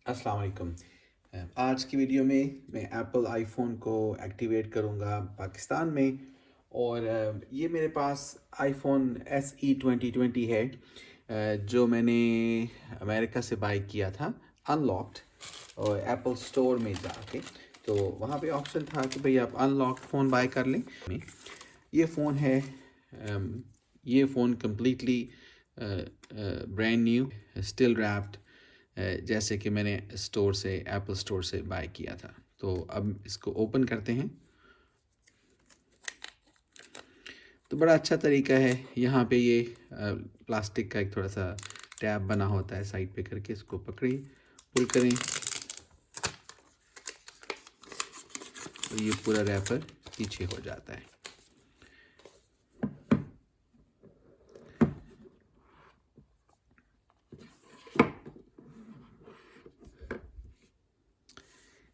अस्सलाम वालेकुम। आज की वीडियो में मैं एप्पल आईफ़ोन को एक्टिवेट करूँगा पाकिस्तान में और ये मेरे पास आईफ़ोन SE 2020 है, जो मैंने अमेरिका से बाय किया था अनलॉक्ड और एप्पल स्टोर में जाके। तो वहाँ पे ऑप्शन था कि भई आप अनलॉक्ड फ़ोन बाय कर लें। ये फ़ोन है, ये phone completely brand new, still wrapped, जैसे कि मैंने स्टोर से एप्पल स्टोर से बाय किया था। तो अब इसको ओपन करते हैं। तो बड़ा अच्छा तरीका है, यहाँ पे ये प्लास्टिक का एक थोड़ा सा टैब बना होता है, साइड पे करके इसको पकड़िए, पुल करें और ये पूरा रैपर पीछे हो जाता है।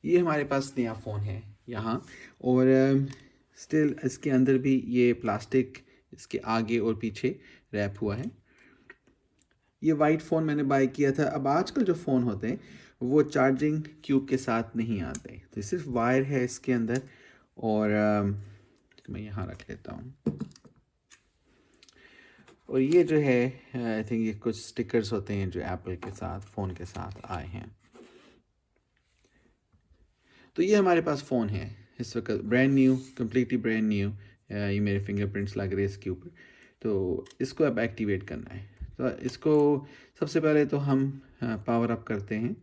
ये हमारे पास नया फ़ोन है यहाँ, और स्टिल इसके अंदर भी ये प्लास्टिक इसके आगे और पीछे रैप हुआ है। ये वाइट फ़ोन मैंने बाय किया था। अब आजकल जो फ़ोन होते हैं वो चार्जिंग क्यूब के साथ नहीं आते, तो सिर्फ वायर है इसके अंदर। और मैं यहाँ रख लेता हूँ। और ये जो है, आई थिंक ये कुछ स्टिकर्स होते हैं जो एप्पल के साथ फ़ोन के साथ आए हैं। तो ये हमारे पास फ़ोन है इस वक्त, brand new, completely brand new. ये मेरे फिंगरप्रिंट्स लग रहे हैं इसके ऊपर। तो इसको अब एक्टिवेट करना है। तो इसको सबसे पहले तो हम पावर अप करते हैं।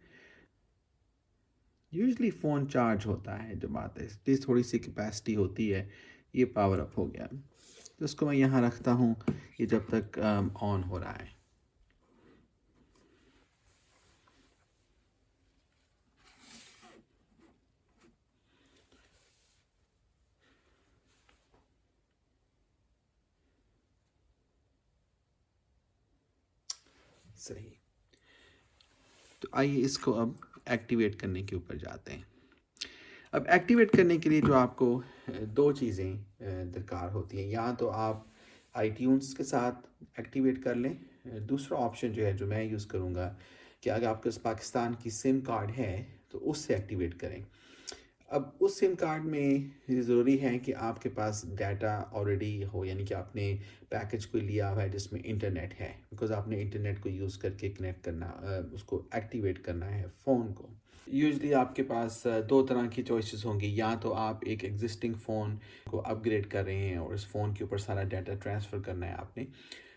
यूजली फ़ोन चार्ज होता है जब आता है, इसकी थोड़ी सी कैपेसिटी होती है। ये पावर अप हो गया, तो इसको मैं यहाँ रखता हूँ ये जब तक ऑन हो रहा है। सही। तो आइए इसको अब एक्टिवेट करने के ऊपर जाते हैं। अब एक्टिवेट करने के लिए जो आपको दो चीज़ें दरकार होती हैं, या तो आप आईट्यून्स के साथ एक्टिवेट कर लें। दूसरा ऑप्शन जो है जो मैं यूज़ करूँगा कि अगर आपके पास पाकिस्तान की सिम कार्ड है तो उससे एक्टिवेट करें। अब उस सिम कार्ड में ये ज़रूरी है कि आपके पास डाटा ऑलरेडी हो, यानी कि आपने पैकेज कोई लिया हुआ है जिसमें इंटरनेट है, बिकॉज़ आपने इंटरनेट को यूज़ करके कनेक्ट करना, उसको एक्टिवेट करना है फ़ोन को। यूजुअली आपके पास दो तरह की चॉइसेस होंगी, या तो आप एक एग्जिस्टिंग फ़ोन को अपग्रेड कर रहे हैं और इस फ़ोन के ऊपर सारा डाटा ट्रांसफ़र करना है आपने,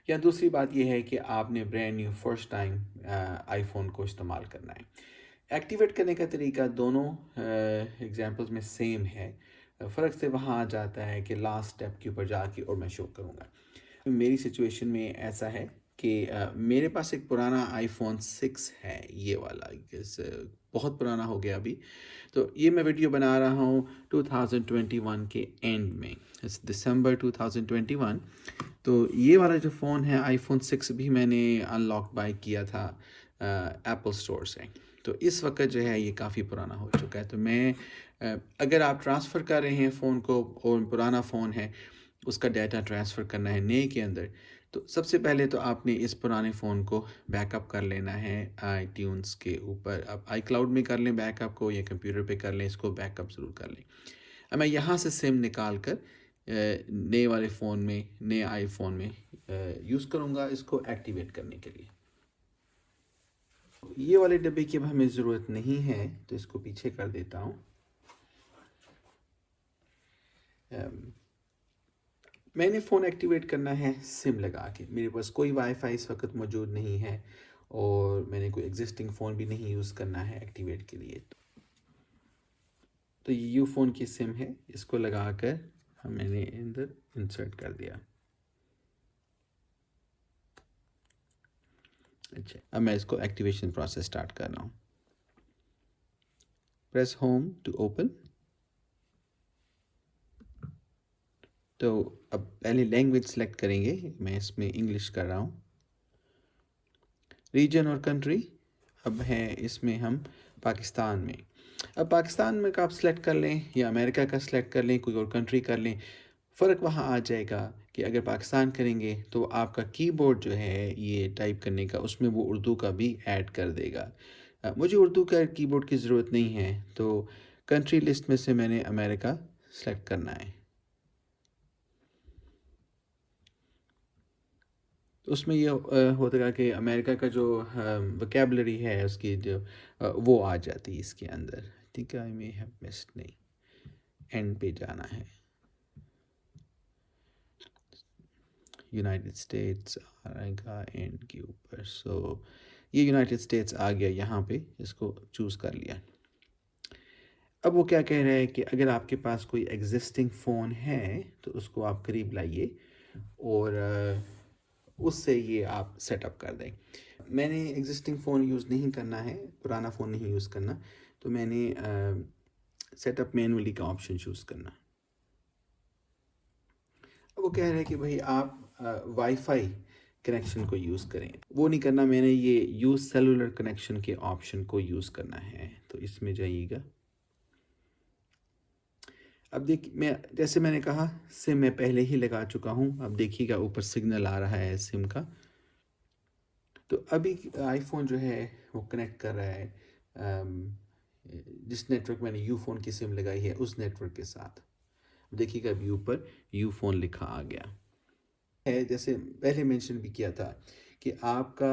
या दूसरी बात यह है कि आपने brand new first time iPhone को इस्तेमाल करना है। एक्टिवेट करने का तरीका दोनों एग्जांपल्स में सेम है। फ़र्क से वहाँ आ जाता है कि लास्ट स्टेप के ऊपर जाके और मैं शो करूँगा। मेरी सिचुएशन में ऐसा है कि मेरे पास एक पुराना आईफ़ोन 6 है, ये वाला, बहुत पुराना हो गया अभी। तो ये मैं वीडियो बना रहा हूँ 2021 के एंड में, इस दिसंबर 2021। तो ये वाला जो फ़ोन है आईफ़ोन 6 भी मैंने अनलॉक बाय किया था एप्पल स्टोर से। तो इस वक्त जो है ये काफ़ी पुराना हो चुका है। तो मैं, अगर आप ट्रांसफ़र कर रहे हैं फ़ोन को और पुराना फ़ोन है, उसका डाटा ट्रांसफ़र करना है नए के अंदर, तो सबसे पहले तो आपने इस पुराने फ़ोन को बैकअप कर लेना है आईट्यून्स के ऊपर। आप आईक्लाउड में कर लें बैकअप को, या कंप्यूटर पे कर लें, इसको बैकअप ज़रूर कर लें। अब मैं यहाँ से सिम निकाल कर नए वाले फ़ोन में, नए आईफ़ोन में यूज़ करूँगा इसको एक्टिवेट करने के लिए। ये वाले डब्बे की अब हमें ज़रूरत नहीं है, तो इसको पीछे कर देता हूँ। मैंने फ़ोन एक्टिवेट करना है सिम लगा के। मेरे पास कोई वाईफ़ाई इस वक्त मौजूद नहीं है और मैंने कोई एग्जिस्टिंग फ़ोन भी नहीं यूज़ करना है एक्टिवेट के लिए। तो ये यू फ़ोन की सिम है, इसको लगा कर मैंने अंदर इंसर्ट कर दिया। अच्छा, अब मैं इसको एक्टिवेशन प्रोसेस स्टार्ट कर रहा हूँ। Press home to open. तो अब पहले लैंग्वेज सेलेक्ट करेंगे, मैं इसमें इंग्लिश कर रहा हूँ। रीजन और कंट्री, अब है इसमें हम पाकिस्तान में। अब पाकिस्तान में का आप सेलेक्ट कर लें या अमेरिका का सेलेक्ट कर लें, कोई और कंट्री कर लें, फ़र्क वहाँ आ जाएगा कि अगर पाकिस्तान करेंगे तो आपका कीबोर्ड जो है ये टाइप करने का, उसमें वो उर्दू का भी ऐड कर देगा। मुझे उर्दू का कीबोर्ड की ज़रूरत नहीं है, तो कंट्री लिस्ट में से मैंने अमेरिका सेलेक्ट करना है। तो उसमें ये होता है कि अमेरिका का जो वोकैबुलरी है उसकी जो वो आ जाती है इसके अंदर। I think I may have missed, नहीं, एंड पे जाना है। यूनाइटेड स्टेट्स आएगा एंड के ऊपर, सो ये यूनाइटेड स्टेट्स आ गया, यहाँ पे इसको चूज़ कर लिया। अब वो क्या कह रहे हैं कि अगर आपके पास कोई एग्जिस्टिंग फ़ोन है तो उसको आप करीब लाइए और उससे ये आप सेटअप कर दें। मैंने एग्जिस्टिंग फ़ोन यूज़ नहीं करना है, पुराना फ़ोन नहीं यूज़ करना, तो मैंने सेटअप मैनुअली का ऑप्शन चूज़ करना। अब वो कह रहे हैं कि भाई आप वाईफाई कनेक्शन को यूज़ करें, वो नहीं करना, मैंने ये यूज़ सेलुलर कनेक्शन के ऑप्शन को यूज़ करना है, तो इसमें जाइएगा। अब देखिए, मैं जैसे मैंने कहा सिम मैं पहले ही लगा चुका हूँ। अब देखिएगा ऊपर सिग्नल आ रहा है सिम का। तो अभी आईफोन जो है वो कनेक्ट कर रहा है जिस नेटवर्क मैंने यू फ़ोन की सिम लगाई है उस नेटवर्क के साथ। देखिएगा अभी ऊपर यू फ़ोन लिखा आ गया है। जैसे पहले मेंशन भी किया था कि आपका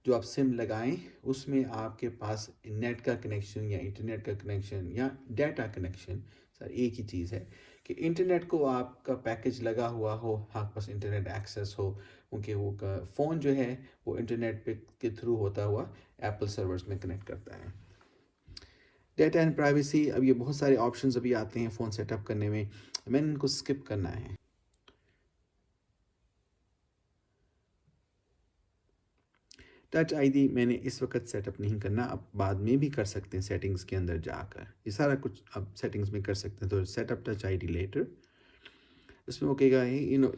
जो आप सिम लगाएं उसमें आपके पास नेट का कनेक्शन या इंटरनेट का कनेक्शन या डाटा कनेक्शन, सर एक ही चीज़ है कि इंटरनेट को आपका पैकेज लगा हुआ हो, आपके पास इंटरनेट एक्सेस हो, क्योंकि वो फ़ोन जो है वो इंटरनेट पे के थ्रू होता हुआ एप्पल सर्वर्स में कनेक्ट करता है। डेटा एंड प्राइवेसी, अब ये बहुत सारे ऑप्शंस अभी आते हैं फ़ोन सेटअप करने में, मैंने इनको स्किप करना है। टच आईडी मैंने इस वक्त सेटअप नहीं करना, अब बाद में भी कर सकते हैं सेटिंग्स के अंदर जाकर, ये सारा कुछ अब सेटिंग्स में कर सकते हैं। तो सेटअप टच आईडी लेटर, इसमें वो कहेगा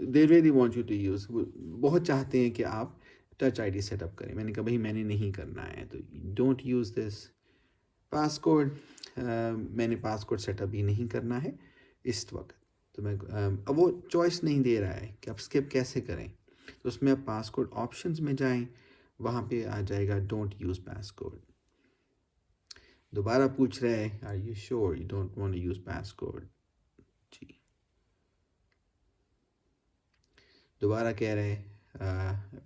they really want you to use, बहुत चाहते हैं कि आप टच आईडी सेटअप करें। मैंने कहा भाई मैंने नहीं करना है, तो डोंट यूज़ दिस। पासकोड, मैंने पासकोड सेटअप भी नहीं करना है इस वक्त, तो मैं अब वो चॉइस नहीं दे रहा है कि आप स्किप कैसे करें, तो उसमें आप पासकोड ऑप्शंस में जाएं, वहाँ पे आ जाएगा डोंट यूज़ पासकोड। दोबारा पूछ रहे हैं are you sure you don't want to use passcode, जी। दोबारा कह रहे हैं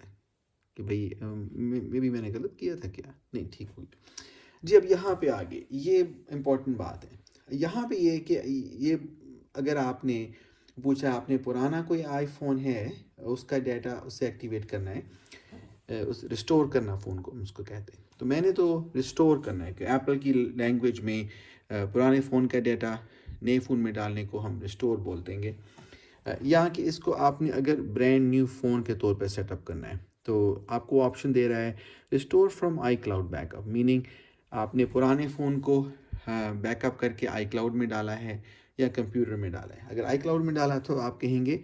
कि भाई मे भी मैंने गलत किया था क्या, नहीं ठीक हो गया जी। अब यहाँ पे आगे ये इम्पोर्टेंट बात है, यहाँ पे ये कि ये अगर आपने पूछा आपने पुराना कोई आईफोन है उसका डाटा उससे एक्टिवेट करना है, उस रिस्टोर करना फ़ोन को हम उसको कहते हैं, तो मैंने तो रिस्टोर करना है कि एप्पल की लैंग्वेज में पुराने फ़ोन का डाटा नए फ़ोन में डालने को हम रिस्टोर बोल देंगे। या कि इसको आपने अगर ब्रांड न्यू फ़ोन के तौर पर सेटअप करना है तो आपको ऑप्शन दे रहा है restore from I cloud backup, meaning आपने पुराने फ़ोन को बैकअप करके आई क्लाउड में डाला है या कंप्यूटर में डाला है। अगर आई क्लाउड में डाला तो आप कहेंगे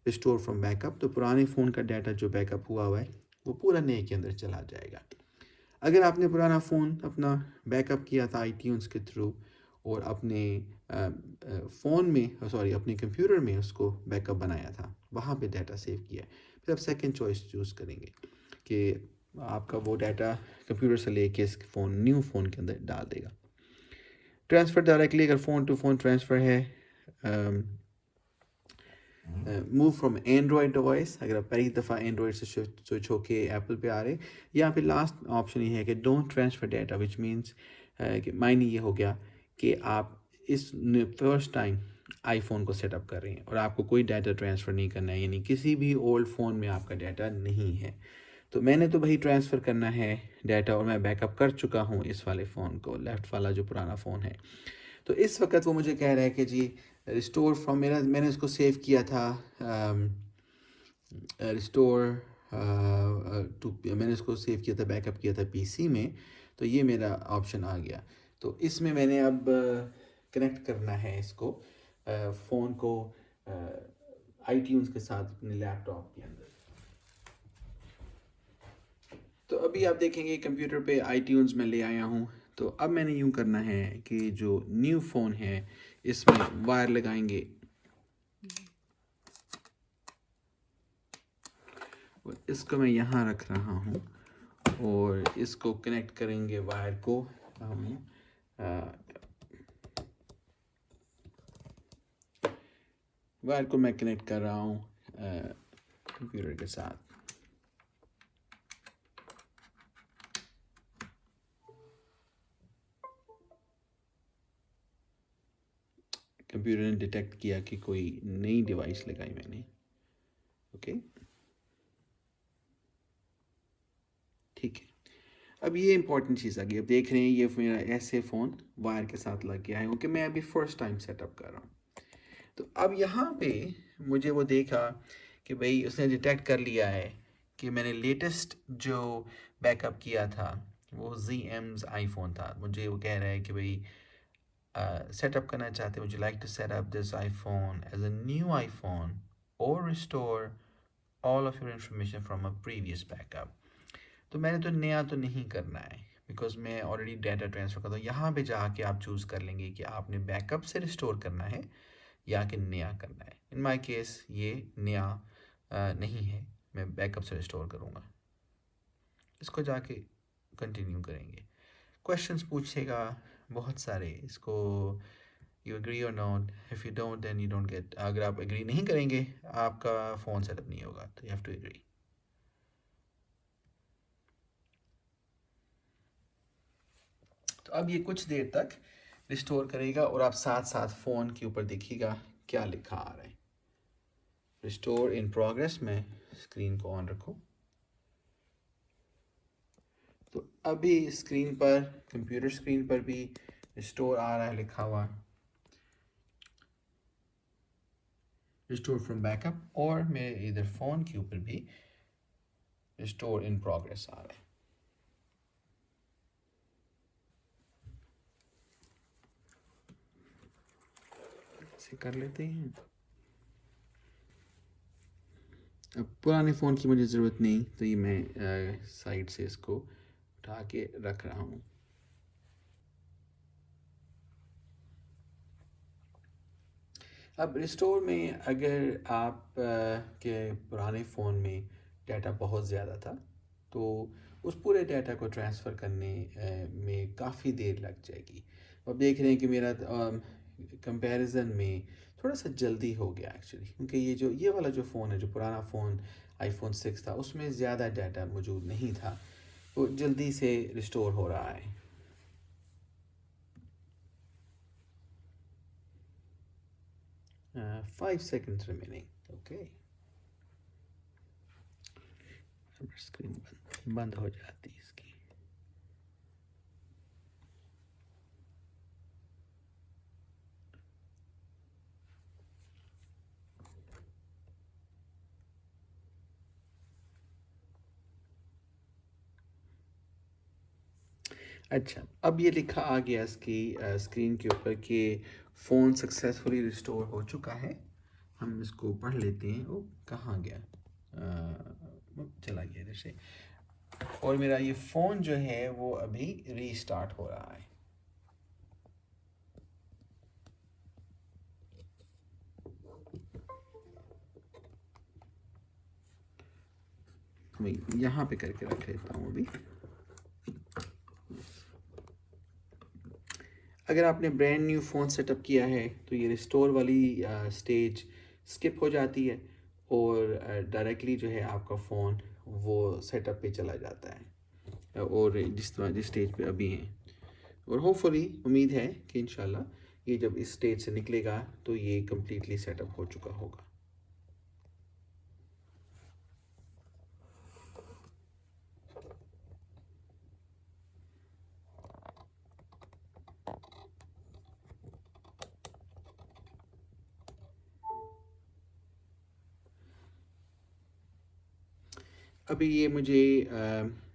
रिस्टोर फ्रॉम बैकअप, तो पुराने फ़ोन का डाटा जो बैकअप हुआ हुआ है वो पूरा नए के अंदर चला जाएगा। अगर आपने पुराना फ़ोन अपना बैकअप किया था आईट्यून्स के थ्रू और अपने फ़ोन में सॉरी अपने कंप्यूटर में उसको बैकअप बनाया था, वहाँ पे डाटा सेव किया है, फिर आप सेकंड चॉइस चूज़ करेंगे कि आपका वो डाटा कंप्यूटर से लेके इस फ़ोन न्यू फ़ोन के अंदर डाल देगा। ट्रांसफ़र डायरेक्टली, अगर फ़ोन टू फ़ोन ट्रांसफ़र है, मूव फ्रॉम एंड्रॉयड डिवाइस, अगर आप पहली दफ़ा एंड्रॉयड से स्विच होके एप्पल पे आ रहे, यहाँ पे लास्ट ऑप्शन ये है कि don't transfer data, which means कि मायने ये हो गया कि आप इस फर्स्ट टाइम आईफोन को सेटअप कर रहे हैं और आपको कोई डाटा ट्रांसफ़र नहीं करना है, यानी किसी भी ओल्ड फ़ोन में आपका डाटा नहीं है। तो मैंने तो भाई ट्रांसफ़र करना है डाटा और मैं बैकअप कर चुका हूँ इस वाले फ़ोन को, लेफ़्ट वाला जो पुराना फ़ोन है। तो इस वक्त वो मुझे कह रहा है कि जी रिस्टोर फ्रॉम, मैंने उसको सेव किया था रिस्टोर टू, मैंने उसको सेव किया था बैकअप किया था पीसी में, तो ये मेरा ऑप्शन आ गया। तो इसमें मैंने अब कनेक्ट करना है इसको फ़ोन को आईट्यून्स के साथ अपने लैपटॉप के अंदर। तो अभी आप देखेंगे कंप्यूटर पे आईट्यून्स में ले आया हूँ, तो अब मैंने यूँ करना है कि जो न्यू फ़ोन है इसमें वायर लगाएंगे और इसको मैं यहाँ रख रहा हूँ और इसको कनेक्ट करेंगे वायर को हम वायर को मैं कनेक्ट कर रहा हूँ कंप्यूटर के साथ। कंप्यूटर ने डिटेक्ट किया कि कोई नई डिवाइस लगाई मैंने। ओके, ठीक है। अब ये इंपॉर्टेंट चीज़ आ गई। अब देख रहे हैं ये मेरा ऐसे फ़ोन वायर के साथ लग गया है, क्योंकि मैं अभी फर्स्ट टाइम सेटअप कर रहा हूँ। तो अब यहाँ पे मुझे वो देखा कि भाई उसने डिटेक्ट कर लिया है कि मैंने लेटेस्ट जो बैकअप किया था वो ZM's आईफोन था। मुझे वो कह रहा है कि भाई सेटअप करना चाहते हैं, would you like to set up this iPhone as a new iPhone or restore all of your information from a previous backup। तो मैंने तो नया तो नहीं करना है, बिकॉज मैं ऑलरेडी डाटा ट्रांसफ़र करता हूँ। यहाँ पे जाके आप चूज़ कर लेंगे कि आपने बैकअप से रिस्टोर करना है या कि नया करना है। इन माय केस ये नया नहीं है, मैं बैकअप से रिस्टोर करूँगा। इसको जाके कंटिन्यू करेंगे। क्वेश्चंस पूछेगा बहुत सारे, इसको यू एग्री और नॉट। If you don't then you don't get. अगर आप एग्री नहीं करेंगे आपका फ़ोन सेटअप नहीं होगा, तो यू हैव टू एग्री। तो अब ये कुछ देर तक रिस्टोर करेगा और आप साथ साथ फ़ोन के ऊपर देखिएगा क्या लिखा आ रहा है। रिस्टोर इन प्रोग्रेस में स्क्रीन को ऑन रखो। तो अभी स्क्रीन पर, कंप्यूटर स्क्रीन पर भी रिस्टोर आ रहा है लिखा हुआ, रिस्टोर फ्रॉम बैकअप, और मेरे इधर फ़ोन के ऊपर भी रिस्टोर इन प्रोग्रेस आ रहा है। इसे कर लेते हैं। अब पुराने फ़ोन की मुझे ज़रूरत नहीं, तो ये मैं साइड से इसको उठा के रख रहा हूँ। अब रिस्टोर में अगर आप के पुराने फ़ोन में डाटा बहुत ज़्यादा था, तो उस पूरे डाटा को ट्रांसफ़र करने में काफ़ी देर लग जाएगी। अब देख रहे हैं कि मेरा कंपैरिजन में थोड़ा सा जल्दी हो गया एक्चुअली, क्योंकि ये वाला जो फ़ोन है, जो पुराना फ़ोन iPhone 6 था, उसमें ज़्यादा डाटा मौजूद नहीं था, वो जल्दी से रिस्टोर हो रहा है। 5 seconds remaining। ओके, स्क्रीन बंद हो जाती है इसकी। अच्छा, अब ये लिखा आ गया इसकी स्क्रीन के ऊपर कि फ़ोन सक्सेसफुली रिस्टोर हो चुका है। हम इसको पढ़ लेते हैं। वो कहाँ गया, वो चला गया इधर से। और मेरा ये फ़ोन जो है वो अभी रीस्टार्ट हो रहा है। मैं यहाँ पे करके रख लेता हूँ अभी। अगर आपने ब्रांड न्यू फ़ोन सेटअप किया है तो ये रिस्टोर वाली स्टेज स्किप हो जाती है, और डायरेक्टली जो है आपका फ़ोन वो सेटअप पे चला जाता है, और जिस स्टेज पे अभी हैं। और होपफुली उम्मीद है कि इंशाल्लाह ये जब इस स्टेज से निकलेगा तो ये कम्प्लीटली सेटअप हो चुका होगा। अभी ये मुझे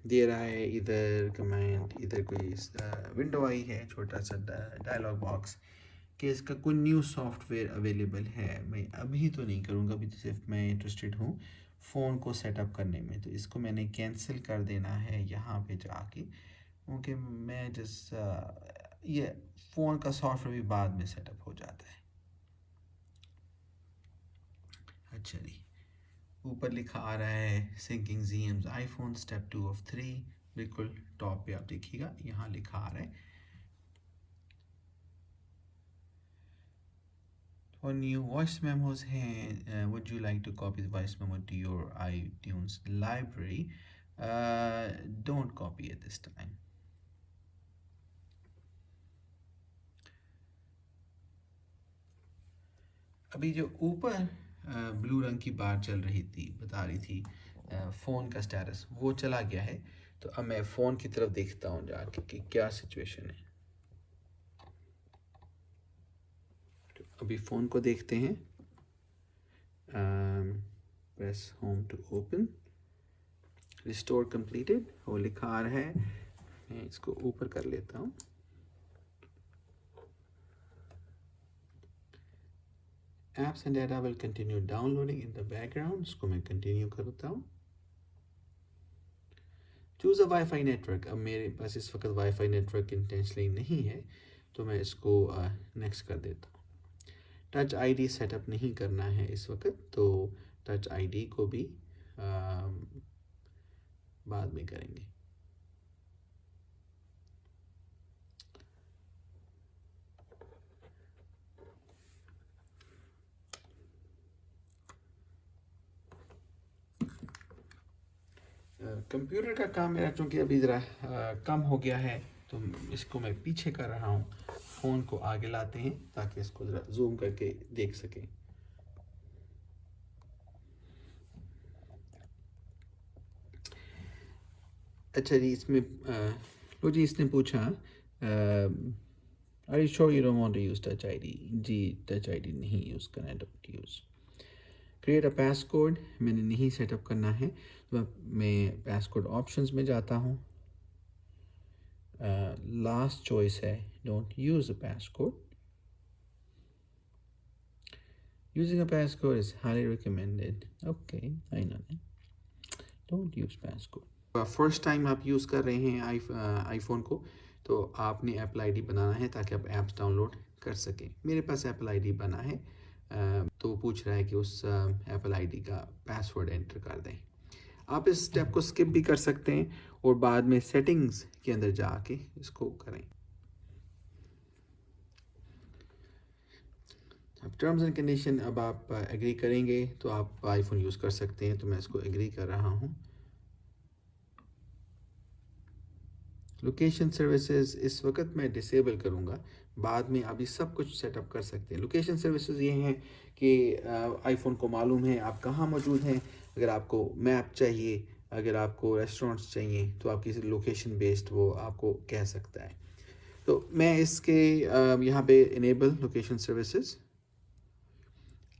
दे रहा है इधर कमेंट, इधर कोई विंडो आई है, छोटा सा डायलॉग बॉक्स, कि इसका कोई न्यू सॉफ्टवेयर अवेलेबल है। मैं अभी तो नहीं करूँगा, अभी तो सिर्फ मैं इंटरेस्टेड हूँ फ़ोन को सेटअप करने में। तो इसको मैंने कैंसिल कर देना है यहाँ पे जाके, क्योंकि मैं जिस ये फ़ोन का सॉफ्टवेयर भी बाद में सेटअप हो जाता है। अच्छा जी, ऊपर लिखा आ रहा है sinking ZM's iPhone step 2 of 3, बिल्कुल टॉप पे आप देखिएगा यहाँ लिखा आ रहा है और न्यू वॉइस मेमोज हैं, would you like to copy the voice memo to your iTunes library, don't copy at this time. अभी जो ऊपर ब्लू रंग की बार चल रही थी, बता रही थी फ़ोन का स्टेटस, वो चला गया है। तो अब मैं फ़ोन की तरफ देखता हूँ जाके कि क्या सिचुएशन है। तो अभी फ़ोन को देखते हैं। Press home to open, restore completed वो लिखा आ रहा है। मैं इसको ऊपर कर लेता हूँ। Apps and data will continue downloading in the background, इसको मैं कंटिन्यू करता हूँ। चूज़ अ वाईफाई नेटवर्क, अब मेरे पास इस वक्त वाईफाई नेटवर्क इंटेंशनली नहीं है तो मैं इसको नेक्स्ट कर देता हूँ। टच आईडी सेटअप नहीं करना है इस वक्त, तो टच आईडी को भी बाद में करेंगे। कंप्यूटर का काम मेरा चूँकि अभी ज़रा कम हो गया है तो इसको मैं पीछे कर रहा हूँ। फ़ोन को आगे लाते हैं ताकि इसको ज़रा जूम करके देख सकें। अच्छा जी, इसमें लो जी, इसने पूछा are you sure you don't want to use touch ID? जी, टच आईडी नहीं यूज़ करना है, don't use. Create a passcode मैंने नहीं सेटअप करना है, तो मैं पासकोड ऑप्शंस में जाता हूँ। लास्ट चॉइस है don't use a passcode. Using a passcode is highly recommended. Okay, I know that, don't use passcode. First time आप यूज़ कर रहे हैं आईफोन को, तो आपने एप्पल आईडी बनाना है ताकि आप ऐप्स डाउनलोड कर सकें। मेरे पास एप्पल आईडी बना है, तो पूछ रहा है कि उस एप्पल आईडी का पासवर्ड एंटर कर दें। आप इस स्टेप को स्किप भी कर सकते हैं और बाद में सेटिंग्स के अंदर जाके इसको करें। अब टर्म्स एंड कंडीशन, अब आप एग्री करेंगे तो आप आईफोन यूज़ कर सकते हैं, तो मैं इसको एग्री कर रहा हूँ। लोकेशन सर्विसेज इस वक्त मैं डिसेबल करूँगा, बाद में अभी सब कुछ सेटअप कर सकते हैं। लोकेशन सर्विसेज ये हैं कि आईफोन को मालूम है आप कहाँ मौजूद हैं। अगर आपको मैप चाहिए, अगर आपको रेस्टोरेंट्स चाहिए, तो आपकी लोकेशन बेस्ड वो आपको कह सकता है। तो मैं इसके यहाँ पे इनेबल लोकेशन सर्विसेज,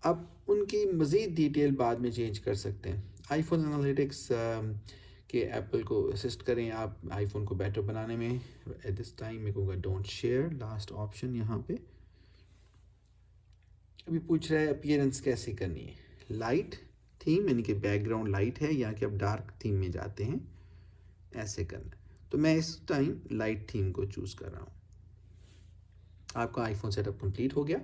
अब उनकी मज़ीद डिटेल बाद में चेंज कर सकते हैं। आईफोन एनालिटिक्स कि एप्पल को असिस्ट करें आप आईफोन को बेटर बनाने में। एट दिस टाइम मैं कहूँगा डोंट शेयर, लास्ट ऑप्शन यहाँ पे। अभी पूछ रहा है अपीयरेंस कैसे करनी है। लाइट थीम यानी कि बैकग्राउंड लाइट है, या कि आप डार्क थीम में जाते हैं, ऐसे करना है। तो मैं इस टाइम लाइट थीम को चूज़ कर रहा हूँ। आपका आईफोन सेटअप कंप्लीट हो गया।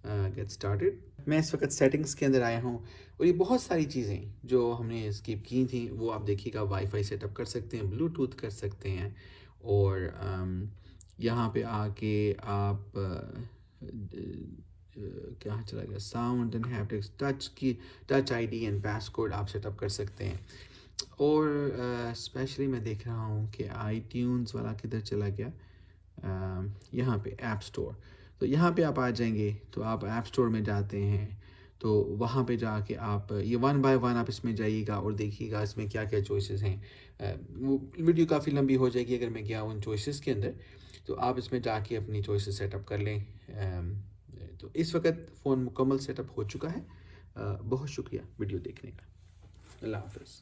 Get started. मैं इस वक्त सेटिंग्स के अंदर आया हूँ और ये बहुत सारी चीज़ें जो हमने स्किप की थी वो आप देखिएगा। वाईफाई सेटअप कर सकते हैं, ब्लूटूथ कर सकते हैं, और यहाँ पे आके आप क्या चला गया, sound and haptics, touch ID and passcode आप सेटअप कर सकते हैं। और स्पेशली मैं देख रहा हूँ कि iTunes वाला किधर चला गया। यहाँ पे ऐप स्टोर, तो यहाँ पे आप आ जाएंगे तो आप ऐप स्टोर में जाते हैं, तो वहाँ पे जाके आप ये वन बाय वन आप इसमें जाइएगा और देखिएगा इसमें क्या क्या चॉइसेस हैं। वो वीडियो काफ़ी लंबी हो जाएगी अगर मैं गया उन चॉइसेस के अंदर, तो आप इसमें जाके अपनी चॉइसेस सेटअप कर लें। तो इस वक्त फ़ोन मुकम्मल सेटअप हो चुका है। बहुत शुक्रिया वीडियो देखने का। अल्लाह हाफ़िज़।